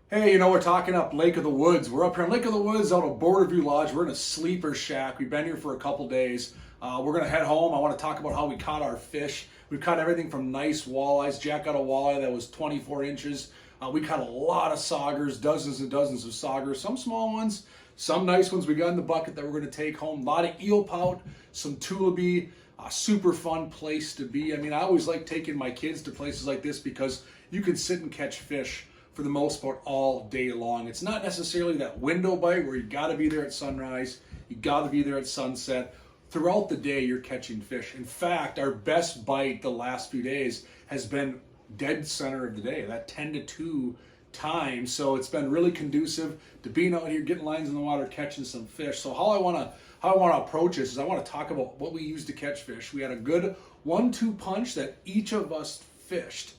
Hey, we're talking up Lake of the Woods. We're up here in Lake of the Woods out of Borderview Lodge. We're in a sleeper shack. We've been here for a couple days. We're going to head home. I want to talk about how we caught our fish. We've caught everything from nice walleyes. Jack got a walleye that was 24 inches. We caught a lot of saugers, dozens and dozens of saugers, some small ones, some nice ones we got in the bucket that we're going to take home. A lot of eelpout, some tulipy. Super fun place to be. I mean, I always like taking my kids to places like this because you can sit and catch fish for the most part all day long. It's not necessarily that window bite where you got to be there at sunrise, you got to be there at sunset. Throughout the day, you're catching fish. In fact, our best bite the last few days has been dead center of the day, that 10 to 2 time. So it's been really conducive to being out here, getting lines in the water, catching some fish. So how I want to approach this is I want to talk about what we use to catch fish. We had a good 1-2 punch that each of us fished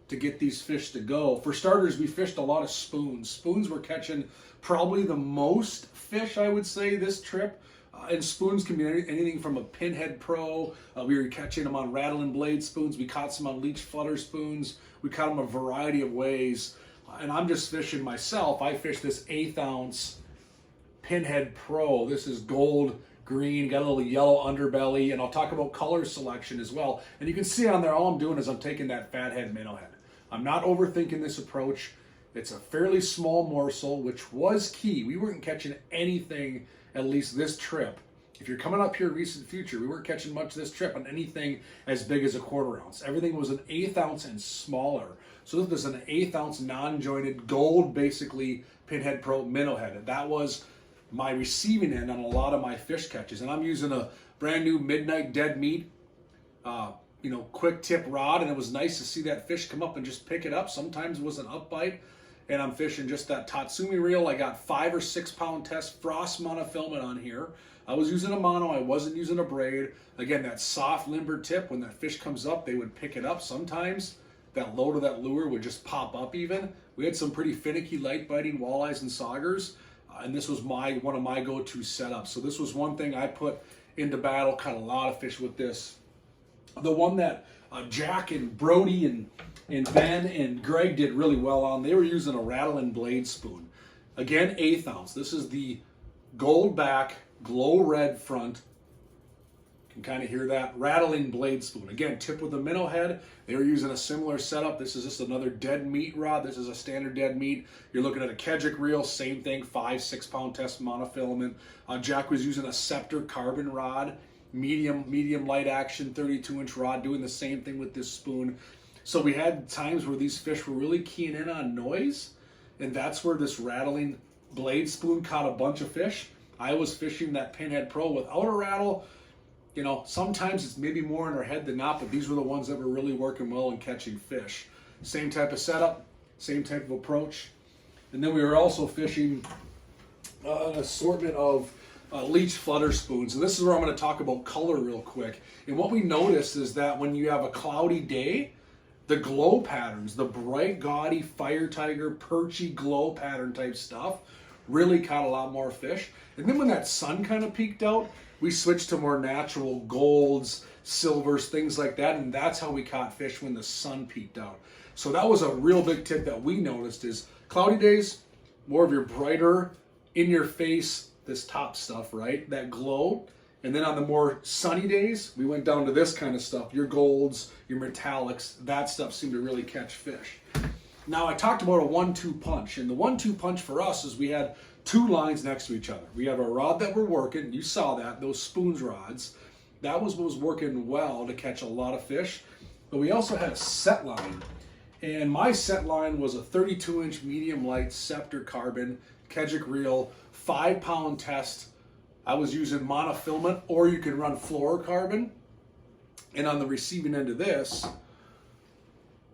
to get these fish to go. For starters, we fished a lot of spoons. Spoons were catching probably the most fish, I would say, this trip. And spoons can be anything from a Pinhead Pro. We were catching them on rattle and blade spoons. We caught some on leech flutter spoons. We caught them a variety of ways. And I'm just fishing myself. I fished this 1/8 ounce Pinhead Pro. This is gold green, got a little yellow underbelly, and I'll talk about color selection as well. And you can see on there, all I'm doing is I'm taking that fathead minnow head. I'm not overthinking this approach. It's a fairly small morsel, which was key. We weren't catching anything, at least this trip. If you're coming up here recent future, we weren't catching much this trip on anything as big as a 1/4 ounce. Everything was an 1/8 ounce and smaller. So this was an 1/8 ounce non-jointed gold, basically Pinhead Pro minnow head. That was my receiving end on a lot of my fish catches. And I'm using a brand new Midnight Dead Meat quick tip rod, and it was nice to see that fish come up and just pick it up. Sometimes it was an up bite, and I'm fishing just that Tatsumi reel. I got 5 or 6 pound test frost monofilament on here. I was using a mono, I wasn't using a braid. Again, that soft limber tip, when that fish comes up, they would pick it up. Sometimes that load of that lure would just pop up even. We had some pretty finicky light biting walleyes and saugers, and this was one of my go-to setups. So this was one thing I put into battle, caught a lot of fish with this. The one that Jack and Brody and Ben and Greg did really well on, they were using a rattle and blade spoon. Again, 1/8 ounce. This is the gold back, glow red front. You can kind of hear that rattling blade spoon. Again, tip with a minnow head. They were using a similar setup. This is just another dead meat rod. This is a standard dead meat. You're looking at a Kedrick reel, same thing, 5-6 pound test monofilament. Jack was using a Scepter carbon rod. Medium light action 32-inch rod, doing the same thing with this spoon. So we had times where these fish were really keying in on noise, and that's where this rattling blade spoon caught a bunch of fish. I was fishing that Pinhead Pro without a rattle. Sometimes it's maybe more in our head than not, but these were the ones that were really working well and catching fish. Same type of setup, same type of approach. And then we were also fishing an assortment of leech flutter spoons. And this is where I'm going to talk about color real quick. And what we noticed is that when you have a cloudy day, the glow patterns, the bright, gaudy, fire tiger, perchy glow pattern type stuff really caught a lot more fish. And then when that sun kind of peaked out, we switched to more natural golds, silvers, things like that. And that's how we caught fish when the sun peaked out. So that was a real big tip that we noticed is cloudy days, more of your brighter, in your face, this top stuff, right? That glow. And then on the more sunny days, we went down to this kind of stuff, your golds, your metallics. That stuff seemed to really catch fish. Now I talked about a 1-2 punch, and the 1-2 punch for us is we had 2 lines next to each other. We have a rod that we're working, you saw that, those spoons rods. That was what was working well to catch a lot of fish. But we also had a set line. And my set line was a 32-inch medium light Scepter carbon Kedrick reel, 5 pound test. I was using monofilament, or you can run fluorocarbon. And on the receiving end of this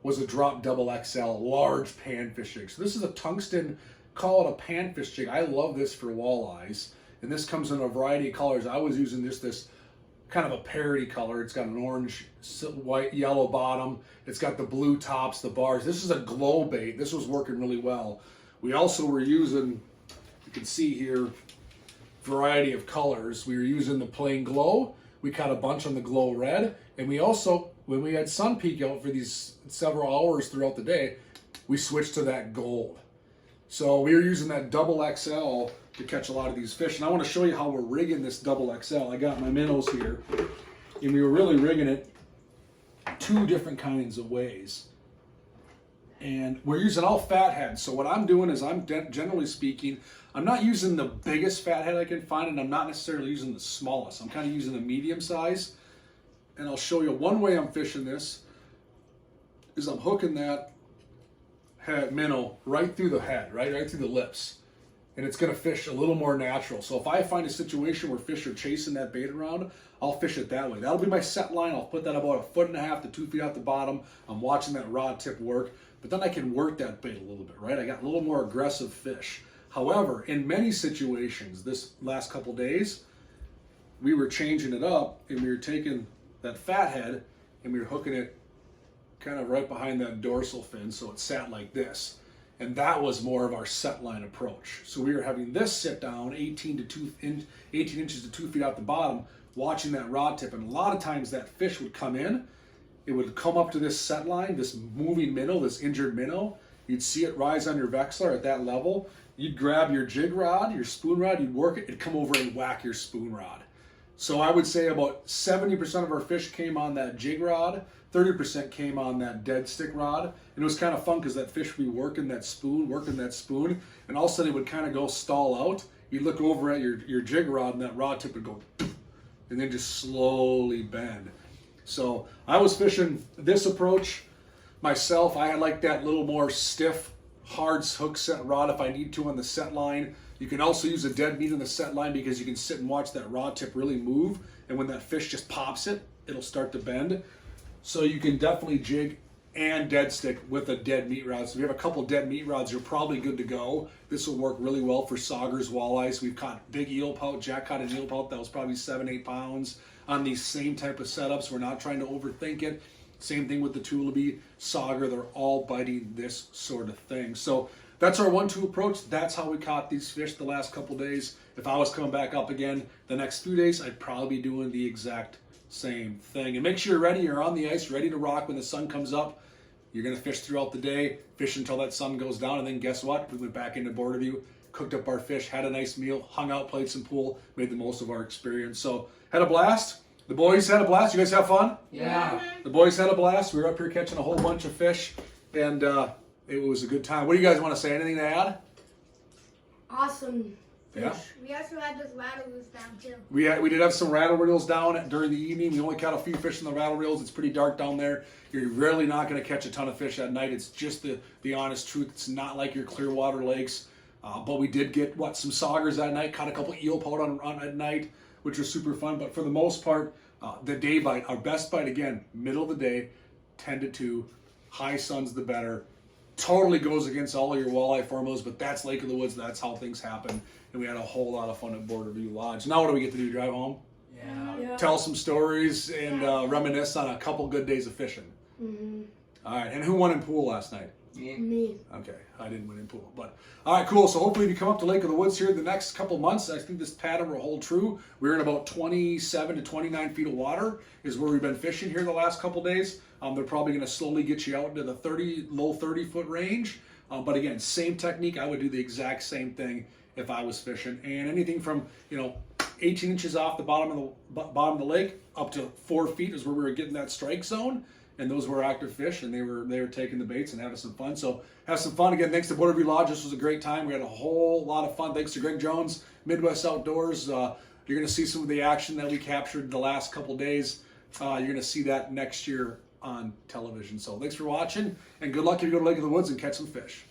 was a drop double XL large panfish jig. So this is a tungsten, call it a panfish jig. I love this for walleyes. And this comes in a variety of colors. I was using this kind of a parody color. It's got an orange, white, yellow bottom. It's got the blue tops, the bars. This is a glow bait. This was working really well. We also were using, you can see here, variety of colors. We were using the plain glow. We caught a bunch on the glow red. And we also, when we had sun peak out for these several hours throughout the day, we switched to that gold. So we were using that double XL to catch a lot of these fish. And I want to show you how we're rigging this double XL. I got my minnows here, and we were really rigging it 2 different kinds of ways. And we're using all fat heads. So what I'm doing is generally speaking, I'm not using the biggest fat head I can find, and I'm not necessarily using the smallest. I'm kind of using the medium size. And I'll show you one way I'm fishing this is I'm hooking that minnow right through the head, right through the lips, and it's going to fish a little more natural. So if I find a situation where fish are chasing that bait around, I'll fish it that way. That'll be my set line. I'll put that about 1.5 to 2 feet out the bottom. I'm watching that rod tip work, but then I can work that bait a little bit, right? I got a little more aggressive fish. However, in many situations, this last couple days, we were changing it up, and we were taking that fat head and we were hooking it kind of right behind that dorsal fin, so it sat like this. And that was more of our set line approach. So we were having this sit down 18 inches to 2 feet out the bottom, watching that rod tip. And a lot of times that fish would come in, it would come up to this set line, this moving minnow, this injured minnow. You'd see it rise on your Vexilar at that level. You'd grab your jig rod, your spoon rod, you'd work it, it'd come over and whack your spoon rod. So I would say about 70% of our fish came on that jig rod, 30% came on that dead stick rod. And it was kind of fun because that fish would be working that spoon, and all of a sudden it would kind of go stall out. You'd look over at your jig rod and that rod tip would go, and then just slowly bend. So I was fishing this approach myself. I like that little more stiff, hard hook set rod if I need to on the set line. You can also use a dead meat on the set line because you can sit and watch that rod tip really move, and when that fish just pops it, it'll start to bend. So you can definitely jig and dead stick with a dead meat rod. So if you have a couple dead meat rods, you're probably good to go. This will work really well for Saugers, walleyes. We've caught big eelpout. Jack caught an eelpout that was probably 7-8 pounds on these same type of setups. We're not trying to overthink it. Same thing with the Tulabee, Sauger. They're all biting this sort of thing. So that's our 1-2 approach. That's how we caught these fish the last couple days. If I was coming back up again the next few days, I'd probably be doing the exact same thing. And make sure you're ready. You're on the ice, ready to rock when the sun comes up. You're going to fish throughout the day, fish until that sun goes down, and then guess what? We went back into Border View, cooked up our fish, had a nice meal, hung out, played some pool, made the most of our experience. So had a blast. The boys had a blast. You guys have fun? Yeah. The boys had a blast. We were up here catching a whole bunch of fish, and it was a good time. What do you guys want to say? Anything to add? Awesome. Yeah. We also had those rattle reels down too. We did have some rattle reels down during the evening. We only caught a few fish in the rattle reels. It's pretty dark down there. You're really not going to catch a ton of fish at night. It's just the honest truth. It's not like your clear water lakes. But we did get some Saugers that night. Caught a couple eelpout on at night, which was super fun. But for the most part, the day bite, our best bite again, middle of the day, 10 to 2, high sun's the better. Totally goes against all of your walleye formulas, but that's Lake of the Woods. That's how things happen. And we had a whole lot of fun at Border View Lodge. Now what do we get to do? Drive home? Yeah. Tell some stories and reminisce on a couple good days of fishing. Mm-hmm. All right. And who won in pool last night? Me. Okay, I didn't win in pool, but all right, cool. So hopefully, if you come up to Lake of the Woods here the next couple months, I think this pattern will hold true. We're in about 27 to 29 feet of water is where we've been fishing here the last couple days. They're probably going to slowly get you out into the low 30 foot range. But again, same technique. I would do the exact same thing if I was fishing. And anything from 18 inches off the bottom of the lake up to 4 feet is where we were getting that strike zone. And those were active fish, and they were taking the baits and having some fun. So have some fun. Again, thanks to Border View Lodge. This was a great time. We had a whole lot of fun. Thanks to Greg Jones, Midwest Outdoors. You're going to see some of the action that we captured the last couple days. You're going to see that next year on television. So thanks for watching, and good luck if you go to Lake of the Woods and catch some fish.